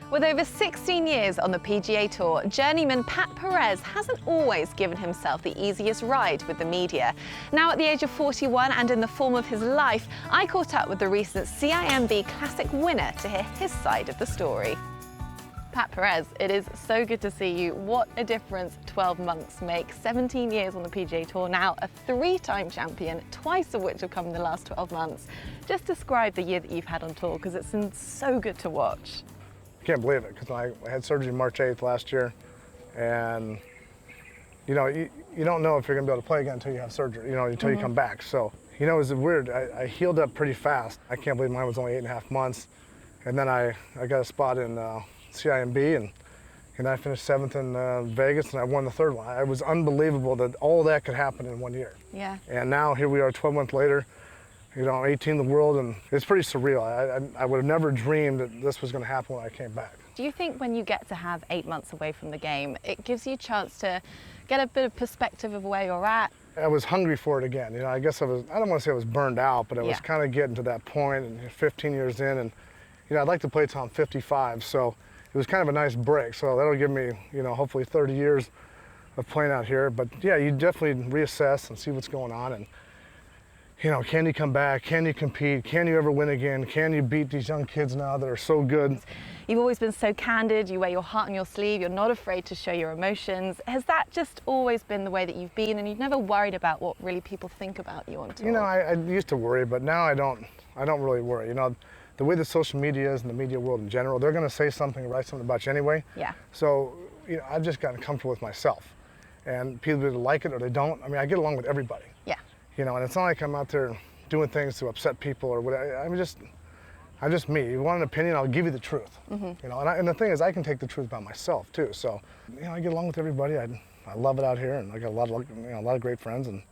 With over 16 years on the PGA Tour, journeyman Pat Perez hasn't always given himself the easiest ride with the media. Now at the age of 41 and in the form of his life, I caught up with the recent CIMB Classic winner to hear his side of the story. Pat Perez, it is so good to see you. What a difference 12 months make. 17 years on the PGA Tour, now a three-time champion, twice of which have come in the last 12 months. Just describe the year that you've had on tour, because it's been so good to watch. I can't believe it, because I had surgery March 8th last year, and you know, you don't know if you're gonna be able to play again until you have surgery, until you come back. So, it was weird. I healed up pretty fast. I can't believe mine was only 8.5 months. And then I got a spot in CIMB, and I finished 7th in Vegas, and I won the 3rd one. It was unbelievable that all that could happen in 1 year. Yeah. And now here we are 12 months later, 18 in the world, and it's pretty surreal. I would have never dreamed that this was going to happen when I came back. Do you think when you get to have 8 months away from the game, it gives you a chance to get a bit of perspective of where you're at? I was hungry for it again. I guess I don't want to say I was burned out, but I was kind of getting to that point, and 15 years in, and I'd like to play till I'm 55, so it was kind of a nice break. So that'll give me, hopefully 30 years of playing out here. But yeah, you definitely reassess and see what's going on, and can you come back? Can you compete? Can you ever win again? Can you beat these young kids now that are so good? You've always been so candid. You wear your heart on your sleeve. You're not afraid to show your emotions. Has that just always been the way that you've been, and you've never worried about what really people think about you on tour? I used to worry, but now I don't really worry. The way the social media is and the media world in general, they're going to say something or write something about you anyway. Yeah. So, I've just gotten comfortable with myself. And people either like it or they don't. I get along with everybody. Yeah. And it's not like I'm out there doing things to upset people or whatever. I'm just me. You want an opinion, I'll give you the truth. Mm-hmm. And the thing is, I can take the truth by myself too. So, I get along with everybody. I love it out here, and I got a lot of great friends, and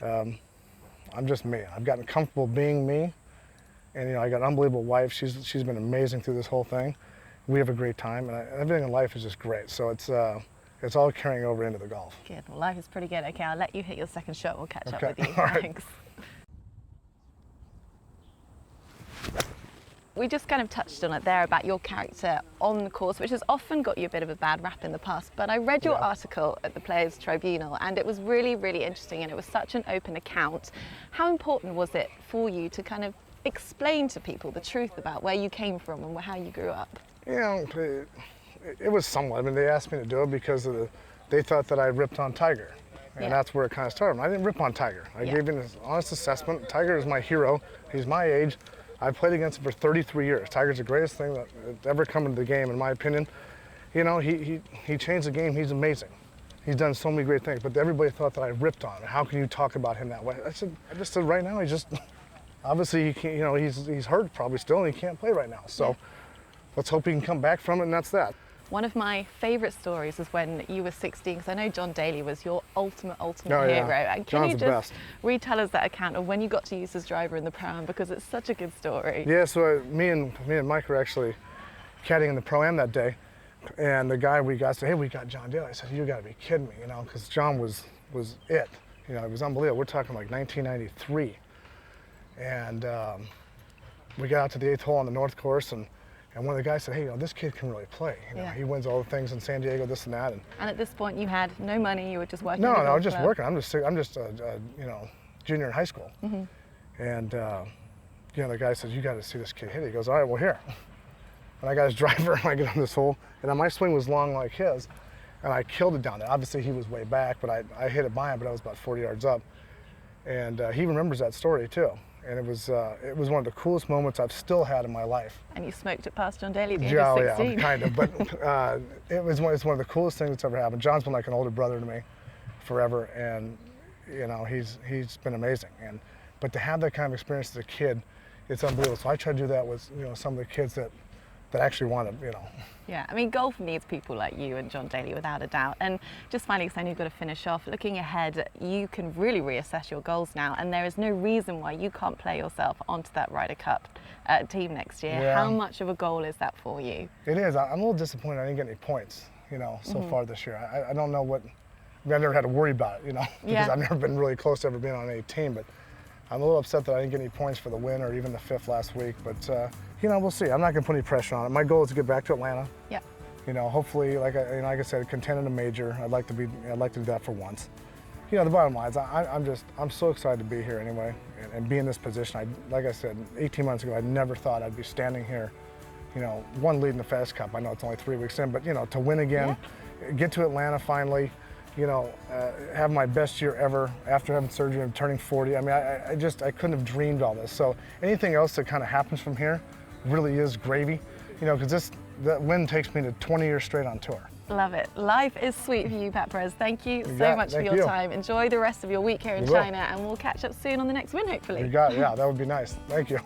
I'm just me. I've gotten comfortable being me, and I got an unbelievable wife. She's been amazing through this whole thing. We have a great time, and everything in life is just great. So it's all carrying over into the golf. Good. Well, life is pretty good. Okay, I'll let you hit your second shot. We'll catch up with you. All right. Thanks. We just kind of touched on it there about your character on the course, which has often got you a bit of a bad rap in the past. But I read your article at the Players Tribunal, and it was really, really interesting, and it was such an open account. How important was it for you to kind of explain to people the truth about where you came from and how you grew up? It was somewhat. They asked me to do it because they thought that I ripped on Tiger. And that's where it kind of started. I didn't rip on Tiger. I gave him an honest assessment. Tiger is my hero. He's my age. I've played against him for 33 years. Tiger's the greatest thing that's ever come into the game, in my opinion. He changed the game. He's amazing. He's done so many great things, but everybody thought that I ripped on him. How can you talk about him that way? I just said right now, obviously he can't, he's hurt probably still, and he can't play right now. So let's hope he can come back from it, and that's that. One of my favourite stories is when you were 16, because I know John Daly was your ultimate hero. And can you just retell us that account of when you got to use his driver in the Pro-Am, because it's such a good story. Yeah, so me and Mike were actually caddying in the Pro-Am that day, and the guy we got said, "Hey, we got John Daly." I said, "You got to be kidding me," because John was it. It was unbelievable. We're talking like 1993, and we got out to the 8th hole on the North Course, and one of the guys said, "Hey, this kid can really play. He wins all the things in San Diego, this and that." And at this point, you had no money. You were just working. No, I was just working. I'm just a junior in high school. Mm-hmm. And the guy says, "You got to see this kid hit." He goes, "All right, well here." And I got his driver, and I get on this hole, and my swing was long like his, and I killed it down there. Obviously, he was way back, but I hit it by him, but I was about 40 yards up. And he remembers that story too. And it was one of the coolest moments I've still had in my life. And you smoked it past John Daly at the age of 16. Yeah, kind of. But it's one of the coolest things that's ever happened. John's been like an older brother to me forever, and he's been amazing. But to have that kind of experience as a kid, it's unbelievable. So I try to do that with some of the kids that actually want to, Yeah, golf needs people like you and John Daly, without a doubt. And just finally, because I know you've got to finish off, looking ahead, you can really reassess your goals now, and there is no reason why you can't play yourself onto that Ryder Cup team next year. Yeah. How much of a goal is that for you? It is. I'm a little disappointed I didn't get any points, so far this year. I don't know what, I've never had to worry about it, because I've never been really close to ever being on any team, but I'm a little upset that I didn't get any points for the win or even the 5th last week, but you know, we'll see. I'm not going to put any pressure on it. My goal is to get back to Atlanta. Yeah. You know, hopefully, like I said, contend in a major. I'd like to do that for once. You know, the bottom line is I'm so excited to be here anyway and be in this position. Like I said, 18 months ago, I never thought I'd be standing here, you know, leading the FedEx Cup. I know it's only 3 weeks in, but you know, to win again, get to Atlanta finally, you know, have my best year ever after having surgery and turning 40. I mean, I couldn't have dreamed all this. So anything else that kind of happens from here really is gravy, you know, because that win takes me to 20 years straight on tour. Love it. Life is sweet for you, Pat Perez. Thank you so much for your time. Enjoy the rest of your week here in China, and we'll catch up soon on the next win, hopefully. You got it. Yeah, that would be nice. Thank you.